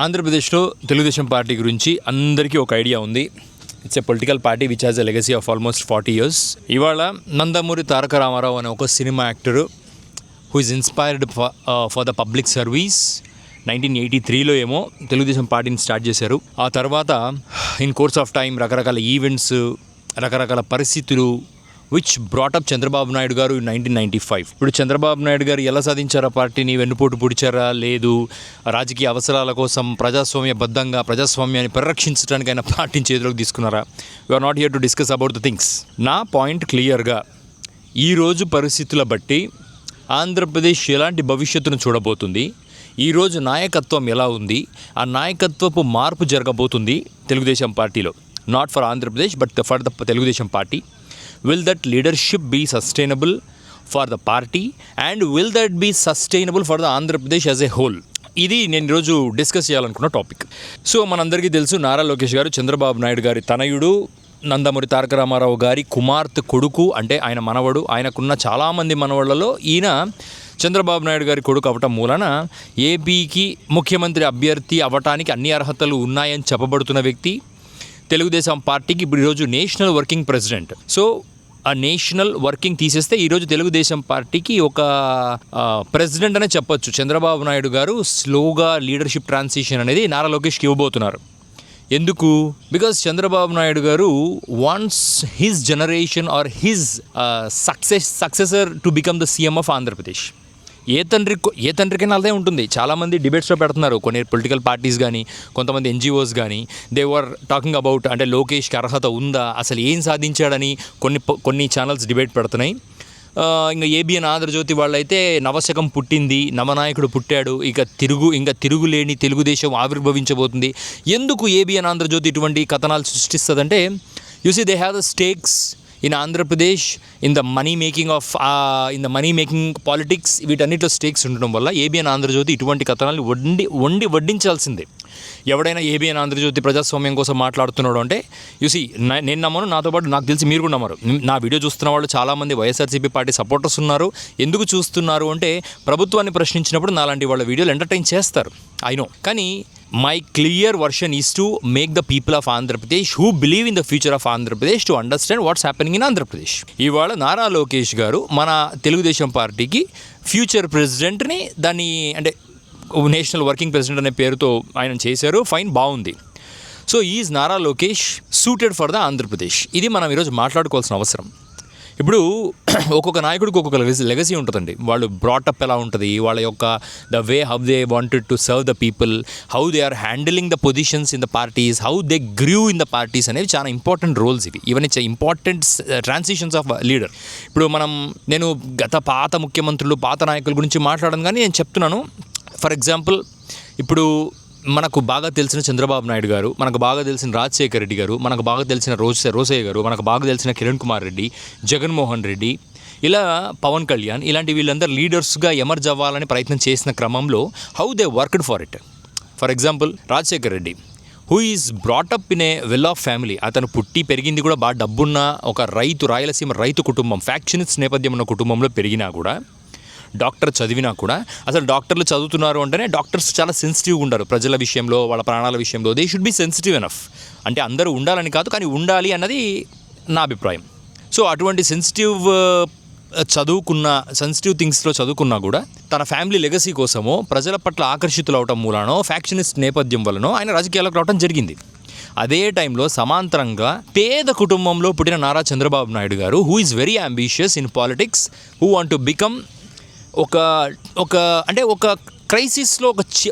ఆంధ్రప్రదేశ్లో తెలుగుదేశం పార్టీ గురించి అందరికీ ఒక ఐడియా ఉంది. It's a political party which has a legacy of almost 40 years. ఇవాళ నందమూరి తారక రామారావు అనే ఒక cinema actor who is inspired for the public service 1983లో ఏమో తెలుగుదేశం పార్టీని స్టార్ట్ చేశారు. ఆ తర్వాత ఇన్ కోర్స్ ఆఫ్ టైం రకరకాల ఈవెంట్స్, రకరకాల పరిస్థితులు విచ్ బ్రాటప్ చంద్రబాబు నాయుడు గారు 1995. ఇప్పుడు చంద్రబాబు నాయుడు గారు ఎలా సాధించారా పార్టీని? వెన్నుపోటు పొడిచారా? లేదు. రాజకీయ అవసరాల కోసం ప్రజాస్వామ్యబద్ధంగా ప్రజాస్వామ్యాన్ని పరిరక్షించడానికి ఆయన పార్టీని చేతిలోకి తీసుకున్నారా? We're not here to discuss about the things. నా పాయింట్ క్లియర్గా, ఈరోజు పరిస్థితుల బట్టి ఆంధ్రప్రదేశ్ ఎలాంటి భవిష్యత్తును చూడబోతుంది, ఈరోజు నాయకత్వం ఎలా ఉంది, ఆ నాయకత్వపు మార్పు జరగబోతుంది తెలుగుదేశం పార్టీలో. Not for Andhra Pradesh but for the Telugu Desam party. Will that leadership be sustainable for the party and will that be sustainable for the Andhra Pradesh as a whole? ఇది నేను ఈరోజు డిస్కస్ చేయాలనుకున్న టాపిక్. సో మనందరికీ తెలుసు, నారా లోకేష్ గారు చంద్రబాబు నాయుడు గారి తనయుడు, నందమూరి తారక రామారావు గారి కుమార్తె కొడుకు, అంటే ఆయన మనవడు. ఆయనకున్న చాలామంది మనవళ్లలో ఈయన చంద్రబాబు నాయుడు గారి కొడుకు అవటం మూలన ఏపీకి ముఖ్యమంత్రి అభ్యర్థి అవ్వటానికి అన్ని అర్హతలు ఉన్నాయని చెప్పబడుతున్న వ్యక్తి. తెలుగుదేశం పార్టీకి ఇప్పుడు ఈరోజు నేషనల్ వర్కింగ్ ప్రెసిడెంట్. సో ఆ నేషనల్ వర్కింగ్ తీసేస్తే ఈరోజు తెలుగుదేశం పార్టీకి ఒక ప్రెసిడెంట్ అనే చెప్పొచ్చు. చంద్రబాబు నాయుడు గారు స్లోగా లీడర్షిప్ ట్రాన్సిషన్ అనేది నారా లోకేష్కి ఇవ్వబోతున్నారు. ఎందుకు? బికాజ్ చంద్రబాబు నాయుడు గారు wants his generation or his successor to become the CM of Andhra Pradesh. ఏ తండ్రికైనా అదే ఉంటుంది. చాలామంది డిబేట్స్లో పెడుతున్నారు, కొన్ని పొలిటికల్ పార్టీస్ కానీ, కొంతమంది ఎన్జిఓస్ కానీ. దే వర్ టాకింగ్ అబౌట్ అంటే లోకేష్కి అర్హత ఉందా, అసలు ఏం సాధించాడని కొన్ని ఛానల్స్ డిబేట్ పెడుతున్నాయి. ఇంకా ఏబిఎన్ ఆంధ్రజ్యోతి వాళ్ళైతే నవశకం పుట్టింది, నవనాయకుడు పుట్టాడు, ఇంకా తిరుగులేని తెలుగుదేశం ఆవిర్భవించబోతుంది. ఎందుకు ఏబిఎన్ ఆంధ్రజ్యోతి ఇటువంటి కథనాలు సృష్టిస్తుందంటే, you see they have the stakes in Andhra Pradesh in the money making politics. వీటన్నిటిలో స్టేక్స్ ఉండడం వల్ల ఏబిఎన్ ఆంధ్రజ్యోతి ఇటువంటి కథనాలు వడ్డించాల్సిందే. ఎవడైనా ఏబిఎన్ ఆంధ్రజ్యోతి ప్రజాస్వామ్యం కోసం మాట్లాడుతున్నాడు అంటే యూసీ నేను నమ్మను, నాతో పాటు నాకు తెలిసి మీరు కూడా నమ్మరు. నా వీడియో చూస్తున్న వాళ్ళు చాలామంది వైఎస్ఆర్సీపీ పార్టీ సపోర్టర్స్ ఉన్నారు. ఎందుకు చూస్తున్నారు అంటే, ప్రభుత్వాన్ని ప్రశ్నించినప్పుడు నాలాంటి వాళ్ళ వీడియోలు ఎంటర్టైన్ చేస్తారు, ఐ నో. కానీ my clear version is to make the people of Andhra Pradesh who believe in the future of Andhra Pradesh to understand what's happening in Andhra Pradesh. ఇవాళ నారా లోకేష్ గారు మన తెలుగుదేశం పార్టీకి ఫ్యూచర్ ప్రెసిడెంట్ని, దాన్ని అంటే నేషనల్ వర్కింగ్ ప్రెసిడెంట్ అనే పేరుతో ఆయన చేశారు. ఫైన్, బాగుంది. So is Nara Lokesh suited for the Andhra Pradesh? ఇది మనం ఈరోజు మాట్లాడుకోవాల్సిన అవసరం. ఇప్పుడు ఒక్కొక్క నాయకుడికి ఒక్కొక్క లెగసీ ఉంటుందండి. వాళ్ళు బ్రాటప్ ఎలా ఉంటుంది, వాళ్ళ యొక్క the way how they wanted to serve the people, how they are handling the positions in the parties, how they grew in the parties అనేవి చాలా ఇంపార్టెంట్ రోల్స్ ఇవి. ఇవన్నీ ఇంపార్టెంట్ ట్రాన్సిషన్స్ ఆఫ్ లీడర్. ఇప్పుడు నేను పాత ముఖ్యమంత్రులు, పాత నాయకుల గురించి మాట్లాడను, కానీ నేను చెప్తున్నాను. ఫర్ ఎగ్జాంపుల్, ఇప్పుడు మనకు బాగా తెలిసిన చంద్రబాబు నాయుడు గారు, మనకు బాగా తెలిసిన రాజశేఖర్ రెడ్డి గారు, మనకు బాగా తెలిసిన రోసయ్య గారు, మనకు బాగా తెలిసిన కిరణ్ కుమార్ రెడ్డి, జగన్మోహన్ రెడ్డి, ఇలా పవన్ కళ్యాణ్, ఇలాంటి వీళ్ళందరూ లీడర్స్గా ఎమర్జ్ అవ్వాలని ప్రయత్నం చేసిన క్రమంలో how they worked for it. For example, Rajasekhar Reddy who is brought up in a well of family. అతను పుట్టి పెరిగింది కూడా బాగా డబ్బున్న ఒక రాయలసీమ రైతు కుటుంబం, ఫ్యాక్షనిస్ట్ నేపథ్యం ఉన్న కుటుంబంలో పెరిగినా కూడా, డాక్టర్ చదివినా కూడా, అసలు డాక్టర్లు చదువుతున్నారు అంటేనే డాక్టర్స్ చాలా సెన్సిటివ్గా ఉంటారు ప్రజల విషయంలో, వాళ్ళ ప్రాణాల విషయంలో. They should be sensitive enough. అంటే అందరూ ఉండాలని కాదు, కానీ ఉండాలి అన్నది నా అభిప్రాయం. సో అటువంటి సెన్సిటివ్ థింగ్స్లో చదువుకున్నా కూడా తన ఫ్యామిలీ లెగసీ కోసమో, ప్రజల పట్ల ఆకర్షితులు అవటం మూలానో, ఫ్యాక్షనిస్ట్ నేపథ్యం వలనో ఆయన రాజకీయాలకు రావడం జరిగింది. అదే టైంలో సమాంతరంగా పేద కుటుంబంలో పుట్టిన నారా చంద్రబాబు నాయుడు గారు, who is very ambitious in politics, who want to become ఒక క్రైసిస్లో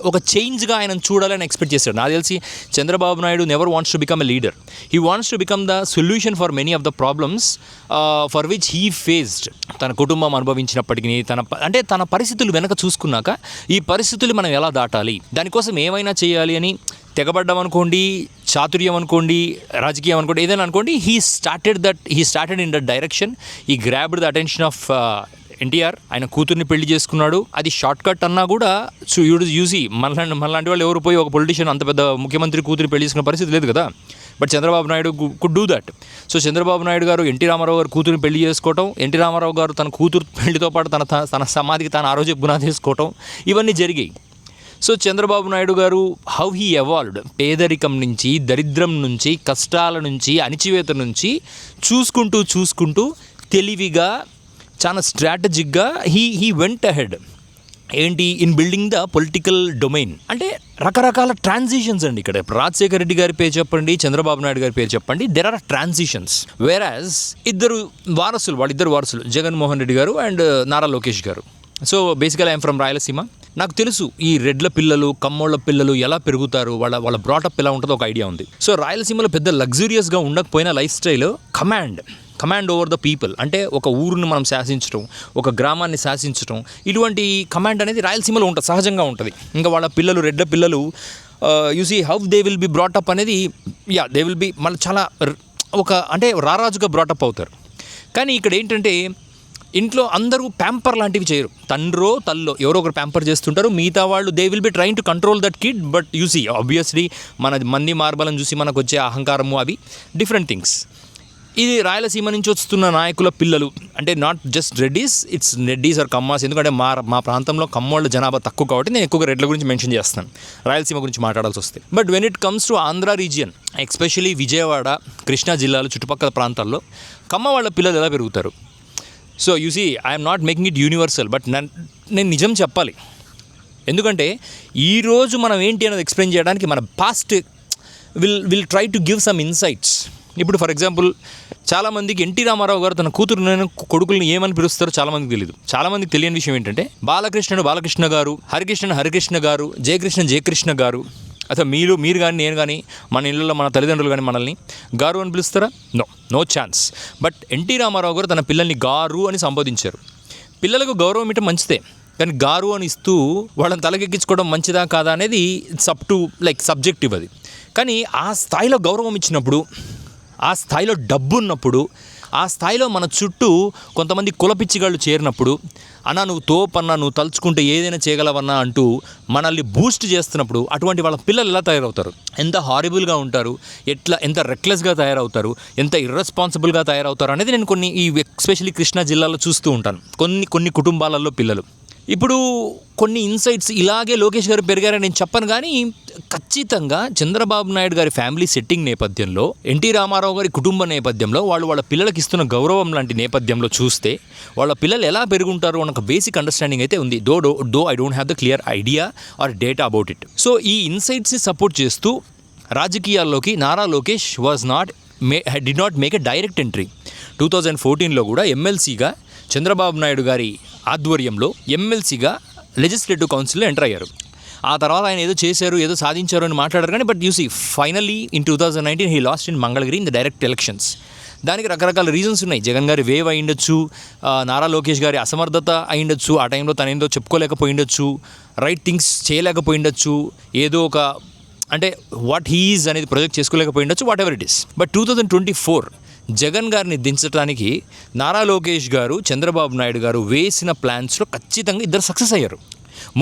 ఒక చేంజ్గా ఆయన చూడాలని ఎక్స్పెక్ట్ చేశాడు. నాకు తెలిసి Chandrababu Naidu never wants to become a leader. He wants to become the solution for many of the problems for which he faced. తన కుటుంబం అనుభవించినప్పటికీ తన పరిస్థితులు వెనక చూసుకున్నాక, ఈ పరిస్థితులు మనం ఎలా దాటాలి, దానికోసం ఏమైనా చేయాలి అని తెగబడ్డం అనుకోండి, చాతుర్యం అనుకోండి, రాజకీయం అనుకోండి, ఏదైనా అనుకోండి, he started in that direction. He grabbed the attention of NTR. ఆయన కూతుర్ని పెళ్లి చేసుకున్నాడు. అది షార్ట్ కట్ అన్నా కూడా యూజీ మనలాంటి వాళ్ళు ఎవరు పోయి ఒక పొలిటీషియన్ అంత పెద్ద ముఖ్యమంత్రి కూతురు పెళ్లి చేసుకునే పరిస్థితి లేదు కదా. But Chandrababu Naidu could do that. So Chandrababu Naidu గారు ఎన్టీ రామారావు గారు కూతురుని పెళ్లి చేసుకోవటం, ఎన్టీ రామారావు గారు తన కూతురు పెళ్లితో పాటు తన సమాధికి తాను ఆ రోజు పునాది చేసుకోవటం, ఇవన్నీ జరిగాయి. సో చంద్రబాబు నాయుడు గారు హౌ హీ ఎవాల్వ్డ్, పేదరికం నుంచి, దరిద్రం నుంచి, కష్టాల నుంచి, అణిచివేత నుంచి చూసుకుంటూ తెలివిగా, చాలా స్ట్రాటజిక్గా హీ వెంట్ అహెడ్. ఏంటి, in building the political domain. అంటే రకరకాల ట్రాన్సిషన్స్ అండి. ఇక్కడ రాజశేఖర రెడ్డి గారి పేరు చెప్పండి, చంద్రబాబు నాయుడు గారి పేరు చెప్పండి, దెర్ ఆర్ ట్రాన్సిషన్స్. వేరాజ్ వాళ్ళిద్దరు వారసులు జగన్మోహన్ రెడ్డి గారు అండ్ నారా లోకేష్ గారు. సో బేసికల్ ఐఎమ్ ఫ్రమ్ రాయలసీమ. నాకు తెలుసు ఈ రెడ్ల పిల్లలు, కమ్మోళ్ళ పిల్లలు ఎలా పెరుగుతారు, వాళ్ళ బ్రాటప్ ఎలా ఉంటుందో ఒక ఐడియా ఉంది. సో రాయలసీమలో పెద్ద లగ్జూరియస్గా ఉండకపోయినా life style command over the people, అంటే ఒక ఊరిని మనం శాసించడం, ఒక గ్రామాన్ని శాసించడం, ఇటువంటి కమాండ్ అనేది రాయలసీమలో ఉంటుంది, సహజంగా ఉంటుంది. ఇంకా వాళ్ళ పిల్లలు, రెడ్ల పిల్లలు, you see how they will be brought up అనేది, దే విల్ బి మళ్ళీ చాలా అంటే రారాజుగా బ్రాటప్ అవుతారు. కానీ ఇక్కడ ఏంటంటే ఇంట్లో అందరూ ప్యాంపర్ లాంటివి చేయరు. తండ్రో తల్లో ఎవరో ఒకరు ప్యాంపర్ చేస్తుంటారు, మిగతా వాళ్ళు they will be trying to control that kid. But you see obviously మన మంది మార్బలను చూసి మనకు వచ్చే అహంకారము అవి డిఫరెంట్ థింగ్స్. ఇది రాయలసీమ నుంచి వస్తున్న నాయకుల పిల్లలు, అంటే not just Reddys, it's Reddys or Kammas. ఎందుకంటే మా ప్రాంతంలో కమ్మోళ్ళ జనాభా తక్కువ కాబట్టి నేను ఎక్కువగా రెడ్ల గురించి మెన్షన్ చేస్తాను, రాయలసీమ గురించి మాట్లాడాల్సి వస్తే. But when it comes to Andhra region, especially Vijayawada, Krishna జిల్లాలు చుట్టుపక్కల ప్రాంతాల్లో కమ్మ వాళ్ళ పిల్లలు ఎలా పెరుగుతారు? So you see I'm not making it universal, but నేను నిజం చెప్పాలి. ఎందుకంటే ఈరోజు మనం ఏంటి అనేది ఎక్స్ప్లెయిన్ చేయడానికి మన past will try to give some insights. ఇప్పుడు ఫర్ ఎగ్జాంపుల్ చాలామందికి ఎన్టీ రామారావు గారు తన కూతురు కొడుకుల్ని ఏమని పిలుస్తారో చాలామందికి తెలియదు. చాలామందికి తెలియని విషయం ఏంటంటే బాలకృష్ణ గారు, హరికృష్ణ గారు, జయకృష్ణ గారు. అసలు మీరు కానీ నేను కానీ మన ఇళ్ళలో మన తల్లిదండ్రులు కానీ మనల్ని గారు అని పిలుస్తారా? No chance. But NT Rama Rao గారు తన పిల్లల్ని గారు అని సంబోధించారు. పిల్లలకు గౌరవం ఇవ్వటం మంచిదే, కానీ గారు అని ఇస్తూ వాళ్ళని తలకెక్కించుకోవడం మంచిదా కాదా అనేది ఇట్స్ అప్ టు సబ్జెక్టివ్ అది. కానీ ఆ స్థాయిలో గౌరవం ఇచ్చినప్పుడు, ఆ స్థాయిలో డబ్బు ఉన్నప్పుడు, ఆ స్థాయిలో మన చుట్టూ కొంతమంది కులపిచ్చిగాళ్ళు చేరినప్పుడు, అన్నా నువ్వు తోపన్నా, నువ్వు తలుచుకుంటే ఏదైనా చేయగలవన్నా అంటూ మనల్ని బూస్ట్ చేస్తున్నప్పుడు అటువంటి వాళ్ళ పిల్లలు ఎలా తయారవుతారు? ఎంత హారిబుల్గా ఉంటారు, ఎంత రెక్లెస్గా తయారవుతారు, ఎంత ఇర్రెస్పాన్సిబుల్గా తయారవుతారు అనేది నేను ఎస్పెషల్లీ కృష్ణా జిల్లాలో చూస్తూ ఉంటాను. కొన్ని కుటుంబాలలో పిల్లలు. ఇప్పుడు కొన్ని ఇన్సైట్స్ ఇలాగే లోకేష్ గారు పెరిగారని నేను చెప్పను, కానీ ఖచ్చితంగా చంద్రబాబు నాయుడు గారి ఫ్యామిలీ సెట్టింగ్ నేపథ్యంలో, ఎన్టీ రామారావు గారి కుటుంబ నేపథ్యంలో, వాళ్ళ పిల్లలకి ఇస్తున్న గౌరవం లాంటి నేపథ్యంలో చూస్తే వాళ్ళ పిల్లలు ఎలా పెరుగుంటారు అన్న ఒక బేసిక్ అండర్స్టాండింగ్ అయితే ఉంది. Though I don't have the clear idea or data about it. So ఈ ఇన్సైట్స్ని సపోర్ట్ చేస్తూ రాజకీయాల్లోకి Nara Lokesh did not make a direct entry. 2014లో కూడా ఎమ్మెల్సీగా చంద్రబాబు నాయుడు గారి ఆధ్వర్యంలో ఎమ్మెల్సీగా లెజిస్లేటివ్ కౌన్సిల్లో ఎంటర్ అయ్యారు. ఆ తర్వాత ఆయన ఏదో చేశారు, ఏదో సాధించారు అని మాట్లాడారు. కానీ but you see finally in 2019 he lost in Mangalagiri in the direct elections. దానికి రకరకాల రీజన్స్ ఉన్నాయి. జగన్ గారి వేవ్ అయ్యుండొచ్చు, నారా లోకేష్ గారి అసమర్థత అయ్యుండొచ్చు, ఆ టైంలో తనేందో చెప్పుకోలేకపోయిండొచ్చు, రైట్ థింగ్స్ చేయలేకపోయిండొచ్చు, ఏదో ఒక అంటే వాట్ హీఈజ్ అనేది ప్రొజెక్ట్ చేసుకోలేకపోయిండొచ్చు, whatever it is. But 2024 Jagan గారిని దించడానికి నారా లోకేష్ గారు, చంద్రబాబు నాయుడు గారు వేసిన ప్లాన్స్లో ఖచ్చితంగా ఇద్దరు సక్సెస్ అయ్యారు.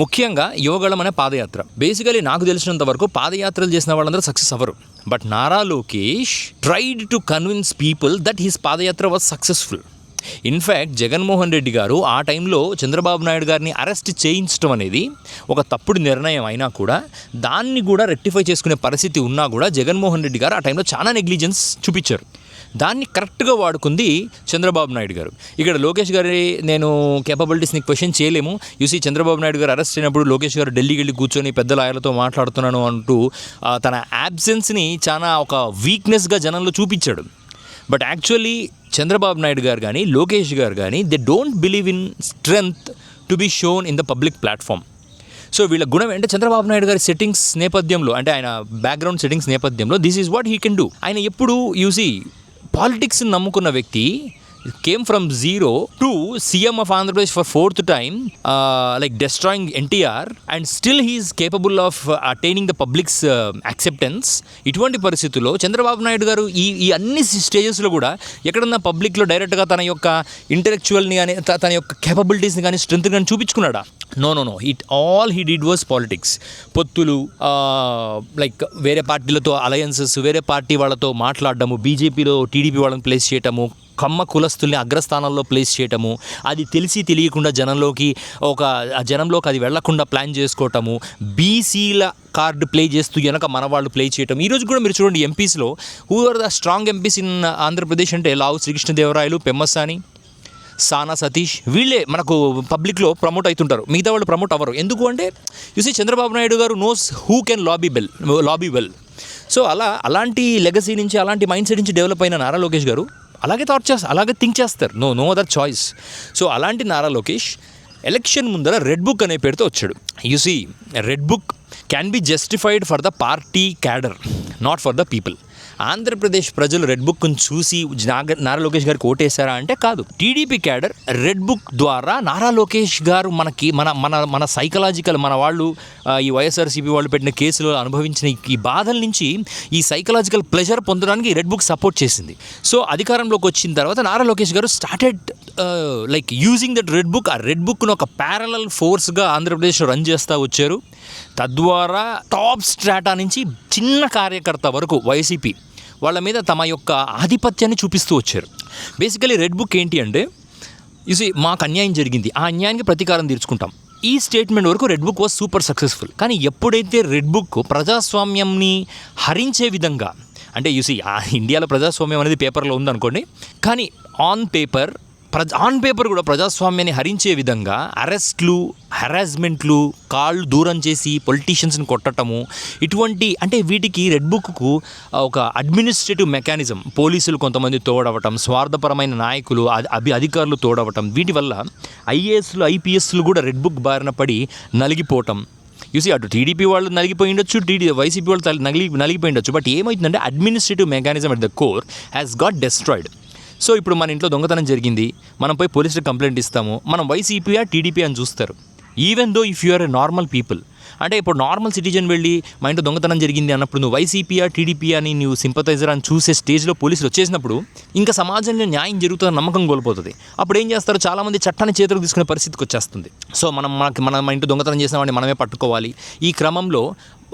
ముఖ్యంగా యువగళం అనే పాదయాత్ర. బేసికలీ నాకు తెలిసినంత వరకు పాదయాత్రలు చేసిన వాళ్ళందరూ సక్సెస్ అవ్వరు. But Nara Lokesh tried to convince people that his padayatra was successful. In fact Jaganmohan Reddy గారు ఆ టైంలో చంద్రబాబు నాయుడు గారిని అరెస్ట్ చేయించడం అనేది ఒక తప్పుడు నిర్ణయం అయినా కూడా, దాన్ని కూడా రెక్టిఫై చేసుకునే పరిస్థితి ఉన్నా కూడా జగన్మోహన్ రెడ్డి గారు ఆ టైంలో చాలా నెగ్లిజెన్స్ చూపించారు. దాన్ని కరెక్ట్గా వాడుకుంది చంద్రబాబు నాయుడు గారు. ఇక్కడ లోకేష్ గారి నేను కేపబిలిటీస్ని క్వశ్చన్ చేయలేము. యూసీ చంద్రబాబు నాయుడు గారు అరెస్ట్ అయినప్పుడు లోకేష్ గారు ఢిల్లీకి వెళ్ళి కూర్చొని పెద్ద లాయర్లతో మాట్లాడుతున్నాను అంటూ తన యాబ్సెన్స్ని చాలా ఒక వీక్నెస్గా జనంలో చూపించాడు. బట్ యాక్చువల్లీ చంద్రబాబు నాయుడు గారు కానీ లోకేష్ గారు కానీ they don't believe in strength to be shown in the public platform. So వీళ్ళ గుణం ఏంటంటే చంద్రబాబు నాయుడు గారి సెట్టింగ్స్ నేపథ్యంలో, అంటే ఆయన బ్యాక్గ్రౌండ్ సెట్టింగ్స్ నేపథ్యంలో this is what he can do. ఆయన ఎప్పుడు యూసీ పాలిటిక్స్ని నమ్ముకున్న వ్యక్తి came from zero to CM of Andhra Pradesh for fourth time, destroying NTR, and still he is capable of attaining the public's acceptance. ఇటువంటి పరిస్థితుల్లో చంద్రబాబు నాయుడు గారు ఈ అన్ని స్టేజెస్లో కూడా ఎక్కడన్నా పబ్లిక్లో డైరెక్ట్గా తన యొక్క ఇంటెలెక్చువల్ని కానీ తన యొక్క కేపబిలిటీస్ని కానీ స్ట్రెంత్ కానీ చూపించుకున్నాడా? No. All he did was politics. పొత్తులు, వేరే పార్టీలతో అలయన్సెస్, వేరే పార్టీ వాళ్ళతో మాట్లాడడము, బీజేపీలో టీడీపీ వాళ్ళని ప్లేస్ చేయటము, కమ్మ కులస్తుల్ని అగ్రస్థానంలో ప్లేస్ చేయటము, అది తెలిసి తెలియకుండా జనంలోకి అది వెళ్లకుండా ప్లాన్ చేసుకోవటము, బీసీల కార్డు ప్లే చేస్తూ వెనక మన వాళ్ళు ప్లే చేయటం. ఈరోజు కూడా మీరు చూడండి ఎంపీస్లో who are the strong MPs in Andhra Pradesh అంటే లావు శ్రీకృష్ణదేవరాయలు, పెమ్మసాని, సానా సతీష్, వీళ్ళే మనకు పబ్లిక్లో ప్రమోట్ అవుతుంటారు. మిగతా వాళ్ళు ప్రమోట్ అవ్వరు. ఎందుకు అంటే చూసి చంద్రబాబు నాయుడు గారు knows who can lobby well. So అలాంటి లెగసీ నుంచి, అలాంటి మైండ్ సెట్ నుంచి డెవలప్ అయిన నారా లోకేష్ గారు అలాగే థింక్ చేస్తారు. No other choice. సో అలాంటి నారా లోకేష్ ఎలక్షన్ ముందర రెడ్ బుక్ అనే పేరుతో వచ్చాడు. See red book can be justified for the party cadre, not for the people. Andhra Pradesh ప్రజలు రెడ్ బుక్ను చూసి నారా లోకేష్ గారికి ఓటేశారా అంటే కాదు. టీడీపీ క్యాడర్ రెడ్ బుక్ ద్వారా నారా లోకేష్ గారు మనకి మన సైకలాజికల్ మన వాళ్ళు ఈ వైఎస్ఆర్సీపీ వాళ్ళు పెట్టిన కేసులో అనుభవించిన ఈ బాధల నుంచి ఈ సైకలాజికల్ ప్లెజర్ పొందడానికి రెడ్ బుక్ సపోర్ట్ చేసింది. సో అధికారంలోకి వచ్చిన తర్వాత నారా లోకేష్ గారు started using that red book. ఆ రెడ్ బుక్ను ఒక ప్యారలల్ ఫోర్స్గా ఆంధ్రప్రదేశ్లో రన్ చేస్తూ వచ్చారు. తద్వారా టాప్ స్ట్రాటా నుంచి చిన్న కార్యకర్త వరకు వైసీపీ వాళ్ళ మీద తమ యొక్క ఆధిపత్యాన్ని చూపిస్తూ వచ్చారు. బేసికలీ రెడ్ బుక్ ఏంటి అంటే మాకు అన్యాయం జరిగింది, ఆ అన్యాయానికి ప్రతీకారం తీర్చుకుంటాం, ఈ స్టేట్మెంట్ వరకు red book was super successful. కానీ ఎప్పుడైతే రెడ్ బుక్ ప్రజాస్వామ్యంని హరించే విధంగా, అంటే ఇండియాలో ప్రజాస్వామ్యం అనేది పేపర్లో ఉందనుకోండి, కానీ ఆన్ పేపర్ కూడా ప్రజాస్వామ్యాన్ని హరించే విధంగా అరెస్ట్లు, హెరాస్మెంట్లు, కాళ్ళు దూరం చేసి పొలిటీషియన్స్ని కొట్టడము, ఇటువంటి అంటే వీటికి రెడ్ బుక్కు ఒక అడ్మినిస్ట్రేటివ్ మెకానిజం, పోలీసులు కొంతమంది తోడవటం, స్వార్థపరమైన నాయకులు అధికారులు తోడవటం, వీటి వల్ల ఐఏఎస్లు, ఐపీఎస్లు కూడా రెడ్ బుక్ బారిన పడి నలిగిపోవటం. అటు టీడీపీ వాళ్ళు నలిగిపోయి ఉండొచ్చు, వైసీపీ వాళ్ళు నలిగిపోయి ఉండొచ్చు. బట్ ఏమవుతుందంటే administrative mechanism at the core has got destroyed. So ఇప్పుడు మన ఇంట్లో దొంగతనం జరిగింది, మనం పోయి పోలీసులకు కంప్లైంట్ ఇస్తాము, మనం వైసీపీయా టీడీపీ అని చూస్తారు. Even though if you are a normal people, అంటే ఇప్పుడు నార్మల్ సిటిజన్ వెళ్ళి మా ఇంట్లో దొంగతనం జరిగింది అన్నప్పుడు నువ్వు వైసీపీయా టీడీపీ అని నువ్వు సింపథైజర్ అని చూసే స్టేజ్లో పోలీసులు వచ్చేసినప్పుడు ఇంకా సమాజంలో న్యాయం జరుగుతుందని నమ్మకం కోల్పోతుంది. అప్పుడు ఏం చేస్తారు, చాలామంది చట్టాన్ని చేతులకు తీసుకునే పరిస్థితికి వచ్చేస్తుంది. సో మన ఇంట్లో దొంగతనం చేసిన వాడిని మనమే పట్టుకోవాలి. ఈ క్రమంలో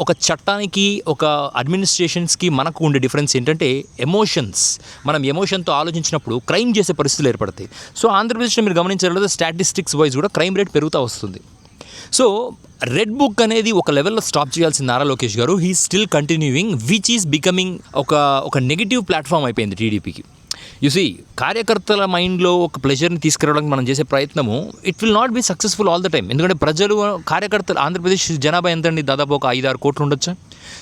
ఒక చట్టానికి, ఒక అడ్మినిస్ట్రేషన్స్కి మనకు ఉండే డిఫరెన్స్ ఏంటంటే ఎమోషన్స్. మనం ఎమోషన్తో ఆలోచించినప్పుడు క్రైమ్ చేసే పరిస్థితులు ఏర్పడతాయి. సో ఆంధ్రప్రదేశ్లో మీరు గమనించలేదు, స్టాటిస్టిక్స్ వైజ్ కూడా క్రైమ్ రేట్ పెరుగుతూ వస్తుంది. సో రెడ్ బుక్ అనేది ఒక లెవెల్లో స్టాప్ చేయాల్సిన నారా లోకేష్ గారు he still continuing, which is becoming ఒక నెగిటివ్ ప్లాట్ఫామ్ అయిపోయింది టీడీపీకి. కార్యకర్తల మైండ్లో ఒక ప్లెజర్ని తీసుకురావడానికి మనం చేసే ప్రయత్నము it will not be successful all the time. ఎందుకంటే కార్యకర్తలు ఆంధ్రప్రదేశ్ జనాభా ఎంతండి, దాదాపు ఒక 5-6 కోట్లు ఉండొచ్చు.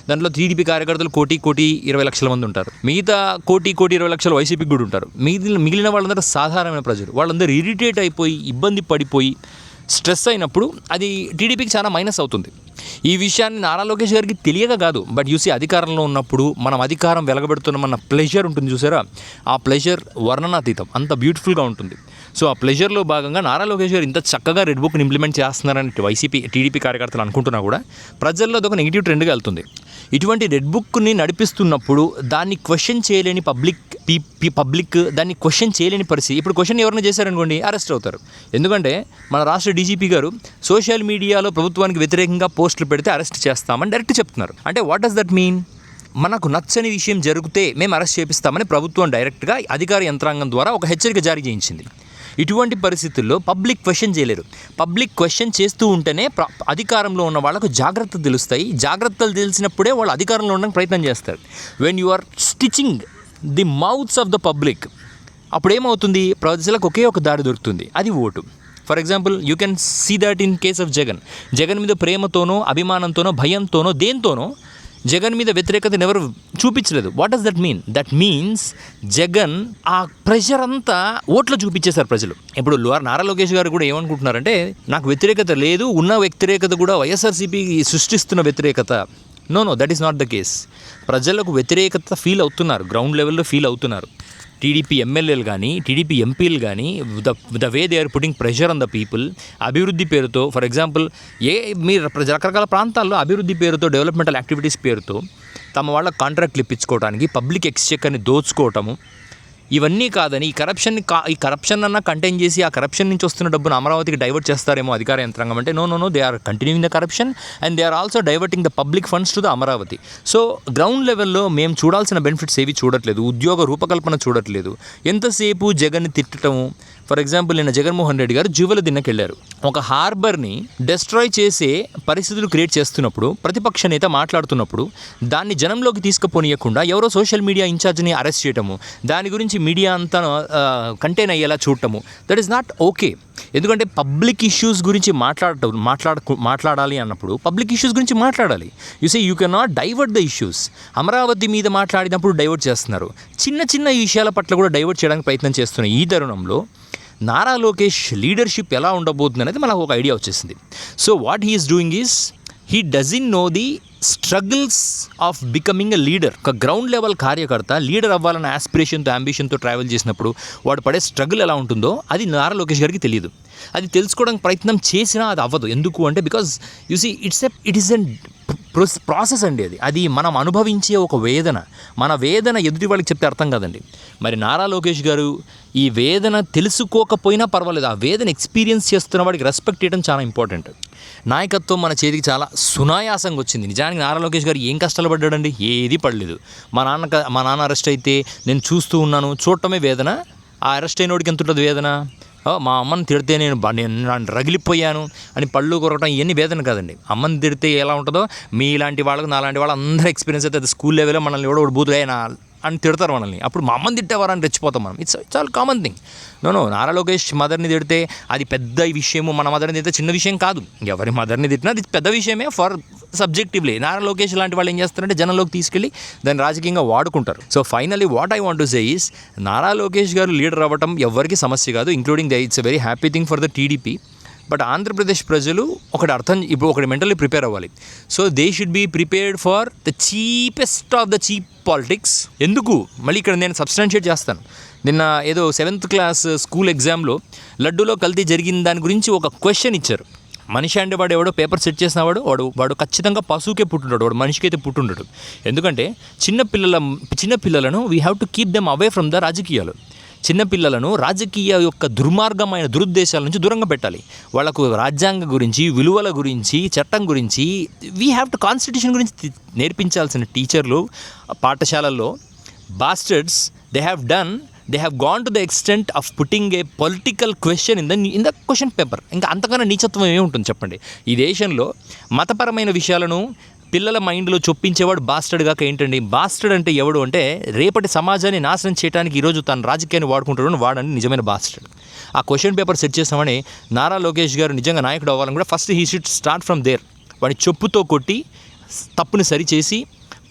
దాంట్లో టీడీపీ కార్యకర్తలు 1,20,00,000 మంది ఉంటారు. మిగతా 1,20,00,000 వైసీపీకి కూడా ఉంటారు. మిగిలిన వాళ్ళందరూ సాధారణమైన ప్రజలు. వాళ్ళందరూ ఇరిటేట్ అయిపోయి, ఇబ్బంది పడిపోయి, స్ట్రెస్ అయినప్పుడు అది టీడీపీకి చాలా మైనస్ అవుతుంది. ఈ విషయాన్ని నారా లోకేష్ గారికి తెలియక కాదు, బట్ అధికారంలో ఉన్నప్పుడు మనం అధికారం వెలగబెడుతున్నామన్న ప్లెజర్ ఉంటుంది చూసారా, ఆ ప్లెజర్ వర్ణనాతీతం, అంత బ్యూటిఫుల్గా ఉంటుంది. సో ఆ ప్లెజర్లో భాగంగా నారా లోకేష్ గారు ఇంత చక్కగా రెడ్ బుక్ని ఇంప్లిమెంట్ చేస్తున్నారని టీడీపీ కార్యకర్తలు అనుకుంటున్నా కూడా ప్రజల్లో అదొక నెగిటివ్ ట్రెండ్గా వెళ్తుంది. ఇటువంటి రెడ్ బుక్ని నడిపిస్తున్నప్పుడు దాన్ని క్వశ్చన్ చేయలేని పబ్లిక్ దాన్ని క్వశ్చన్ చేయలేని పరిస్థితి. ఇప్పుడు క్వశ్చన్ ఎవరైనా చేశారనుకోండి అరెస్ట్ అవుతారు. ఎందుకంటే మన రాష్ట్ర డీజీపీ గారు సోషల్ మీడియాలో ప్రభుత్వానికి వ్యతిరేకంగా పోస్టులు పెడితే అరెస్ట్ చేస్తామని డైరెక్ట్ చెప్తున్నారు. అంటే వాట్ డస్ దట్ మీన్? మనకు నచ్చని విషయం జరిగితే మేము అరెస్ట్ చేపిస్తామని ప్రభుత్వం డైరెక్ట్గా అధికార యంత్రాంగం ద్వారా ఒక హెచ్చరిక జారీ చేయించింది. ఇటువంటి పరిస్థితుల్లో పబ్లిక్ క్వశ్చన్ చేయలేరు. పబ్లిక్ క్వశ్చన్ చేస్తూ ఉంటేనే అధికారంలో ఉన్న వాళ్ళకు జాగ్రత్తలు తెలుస్తాయి. జాగ్రత్తలు తెలిసినప్పుడే వాళ్ళు అధికారంలో ఉండడానికి ప్రయత్నం చేస్తారు. When you are stitching the mouths of the public, అప్పుడు ఏమవుతుంది, ప్రజలకు ఒకే ఒక దారి దొరుకుతుంది, అది vote. For example you can see that in case of Jagan మీద ప్రేమతోనో, అభిమానంతోనో, భయంతోనో, దేంతోనో జగన్ మీద వ్యతిరేకతను ఎవరు చూపించలేదు. What does that mean? That means Jagan ఆ ప్రెషర్ అంతా ఓట్లో చూపించేశారు ప్రజలు. ఇప్పుడు నారా లోకేష్ గారు కూడా ఏమనుకుంటున్నారంటే నాకు వ్యతిరేకత లేదు, ఉన్న వ్యతిరేకత కూడా వైఎస్ఆర్సీపీ సృష్టిస్తున్న వ్యతిరేకత. No, that is not the case. ప్రజలకు వ్యతిరేకత ఫీల్ అవుతున్నారు, గ్రౌండ్ లెవెల్లో ఫీల్ అవుతున్నారు. టీడీపీ ఎమ్మెల్యేలు కానీ, టీడీపీ ఎంపీలు కానీ, the way they are putting pressure on the people. అభివృద్ధి పేరుతో, ఫర్ ఎగ్జాంపుల్ మీరు రకరకాల ప్రాంతాల్లో అభివృద్ధి పేరుతో, డెవలప్మెంటల్ యాక్టివిటీస్ పేరుతో తమ వాళ్ళ కాంట్రాక్ట్లు ఇప్పించుకోవడానికి, పబ్లిక్ ఎక్స్చెక్కర్ని దోచుకోవటము, ఇవన్నీ కాదని ఈ కరప్షన్ అన్న కంటైన్ చేసి ఆ కరప్షన్ నుంచి వస్తున్న డబ్బును అమరావతికి డైవర్ట్ చేస్తారేమో అధికార యంత్రాంగం అంటే no they are continuing the corruption and they are also diverting the public funds to the Amaravati. So ground లెవెల్లో మేము చూడాల్సిన బెనిఫిట్స్ ఏవి చూడట్లేదు, ఉద్యోగ రూపకల్పన చూడట్లేదు. ఎంతసేపు జగన్ని తిట్టడము. ఫర్ ఎగ్జాంపుల్ నిన్న జగన్మోహన్ రెడ్డి గారు జువల దిన్నకి వెళ్ళారు. ఒక హార్బర్ని డెస్ట్రాయ్ చేసే పరిస్థితులు క్రియేట్ చేస్తున్నప్పుడు, ప్రతిపక్ష నేత మాట్లాడుతున్నప్పుడు దాన్ని జనంలోకి తీసుకుపోనీయకుండా ఎవరో సోషల్ మీడియా ఇన్ఛార్జ్ని అరెస్ట్ చేయటము, దాని గురించి మీడియా అంతా కంటైన్ అయ్యేలా చూడటము, దట్ ఈస్ నాట్ ఓకే. ఎందుకంటే పబ్లిక్ ఇష్యూస్ గురించి మాట్లాడాలి అన్నప్పుడు పబ్లిక్ ఇష్యూస్ గురించి మాట్లాడాలి. You can not divert the issues. Amaravati మీద మాట్లాడినప్పుడు డైవర్ట్ చేస్తున్నారు, చిన్న చిన్న విషయాల పట్ల కూడా డైవర్ట్ చేయడానికి ప్రయత్నం చేస్తున్నారు. ఈ తరుణంలో నారా లోకేష్ లీడర్షిప్ ఎలా ఉండబోతుంది అనేది మనకు ఒక ఐడియా వచ్చేసింది. So what he is doing is he doesn't know the struggles of becoming a leader. ఒక గ్రౌండ్ లెవెల్ కార్యకర్త లీడర్ అవ్వాలన్న ఆస్పిరేషన్తో అంబిషన్తో ట్రావెల్ చేసినప్పుడు వాడు పడే స్ట్రగుల్ ఎలా ఉంటుందో అది నారా లోకేష్ గారికి తెలియదు. అది తెలుసుకోవడానికి ప్రయత్నం చేసినా అది అవ్వదు. ఎందుకు అంటే because you see it is an process అండి. అది మనం అనుభవించే ఒక వేదన. మన వేదన ఎదుటి వాళ్ళకి చెప్తే అర్థం కాదండి. మరి నారా లోకేష్ గారు ఈ వేదన తెలుసుకోకపోయినా పర్వాలేదు, ఆ వేదన ఎక్స్పీరియన్స్ చేస్తున్న వాడికి రెస్పెక్ట్ చేయడం చాలా ఇంపార్టెంట్. నాయకత్వం మన చేతికి చాలా సునాయాసంగా వచ్చింది. నిజానికి నారా లోకేష్ గారు ఏం కష్టాలు పడ్డాడండి? ఏది పడలేదు. మా నాన్న అరెస్ట్ అయితే నేను చూస్తూ ఉన్నాను, చూడటమే వేదన. ఆ అరెస్ట్ అయినోడికి ఎంత ఉంటుంది వేదన? మా అమ్మని తిడితే నేను రగిలిపోయాను అని పళ్ళు కొరకటం ఇవన్నీ వేదన కాదండి. అమ్మని తిడితే ఎలా ఉంటుందో మీ ఇలాంటి వాళ్ళకు నాలాంటి వాళ్ళు అందరూ ఎక్స్పీరియన్స్ అయితే అది స్కూల్ లెవెల్లో మనల్ని ఎవడో బూతుగా అని తిడతారు మనల్ని. అప్పుడు మా అమ్మని తిట్టేవారు అని రెచ్చిపోతాం మనం. It's all common thing. No Nara Lokesh మదర్ని తిడితే అది పెద్ద విషయము, మన మదర్ని తిడితే చిన్న విషయం కాదు. ఎవరి మదర్ని తిట్టినా అది పెద్ద విషయమే ఫర్ సబ్జెక్టివ్లీ. నారా లోకేష్ లాంటి వాళ్ళు ఏం చేస్తారంటే జనంలోకి తీసుకెళ్ళి దాన్ని రాజకీయంగా వాడుకుంటారు. So finally what I want to say is Nara Lokesh గారు లీడర్ అవ్వడం ఎవరికి సమస్య కాదు, including it's a very happy thing for the TDP. But Andhra Pradesh ప్రజలు ఒకటి మెంటల్లీ ప్రిపేర్ అవ్వాలి. So they should be prepared for the cheapest of the cheap politics. ఎందుకు మళ్ళీ ఇక్కడ నేను సబ్స్టాన్షియేట్ చేస్తాను. నిన్న ఏదో 7th క్లాస్ స్కూల్ ఎగ్జామ్లో లడ్డూలో కల్తీ జరిగిన దాని గురించి ఒక క్వశ్చన్ ఇచ్చారు. మనిషి అంటే వాడు ఎవడో పేపర్ సెట్ చేసిన వాడు ఖచ్చితంగా పశువుకే పుట్టుంటాడు, వాడు మనిషికి అయితే పుట్టుండడు. ఎందుకంటే చిన్నపిల్లలను we have to keep them away from the రాజకీయాలు. చిన్నపిల్లలను రాజకీయ యొక్క దుర్మార్గమైన దురుద్దేశాల నుంచి దూరంగా పెట్టాలి. వాళ్ళకు రాజ్యాంగ గురించి, విలువల గురించి, చట్టం గురించి, వీ హ్యావ్ టు కాన్స్టిట్యూషన్ గురించి నేర్పించాల్సిన టీచర్లు పాఠశాలల్లో bastards they have gone to the extent of putting a political question in the question paper. ఇంకా అంతకన్నా నీచత్వం ఏముంటుంది చెప్పండి? ఈ దేశంలో మతపరమైన విషయాలను పిల్లల మైండ్లో చొప్పించేవాడు బాస్టర్డ్ కాక ఏంటండి? బాస్టర్డ్ అంటే ఎవడు అంటే రేపటి సమాజాన్ని నాశనం చేయడానికి ఈరోజు తన రాజకీయాన్ని వాడుకుంటాడు వాడని నిజమైన బాస్టర్డ్. ఆ క్వశ్చన్ పేపర్ సెట్ చేస్తామని నారా లోకేష్ గారు నిజంగా నాయకుడు అవ్వాలని కూడా first he should start from there. వాడిని చెప్పుతో కొట్టి తప్పుని సరిచేసి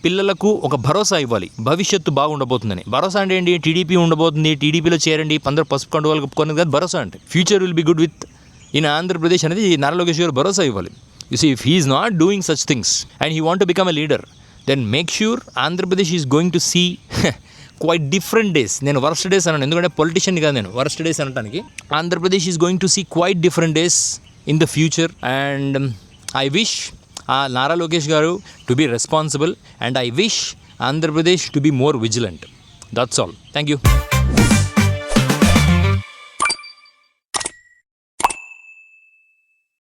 పిల్లలకు ఒక భరోసా ఇవ్వాలి, భవిష్యత్తు బాగుండబోతుందని. భరోసా అంటే ఏంటి? టీడీపీ ఉండబోతుంది, టీడీపీలో చేరండి, 15 పసుపు కండువాలు కప్పుకోని కాదు భరోసా అంటే. Future will be good with in Andhra Pradesh అనేది నారా లోకేష్ గారు భరోసా ఇవ్వాలి. You see, if he is not doing such things and he want to become a leader, then make sure Andhra Pradesh is going to see quite different days. నేను worst days అన్నాను ఎందుకంటే politician కాదు, నేను worst days అనడానికి. Andhra Pradesh is going to see quite different days in the future and I wish Nara Lokesh garu to be responsible and I wish Andhra Pradesh to be more vigilant. That's all. Thank you.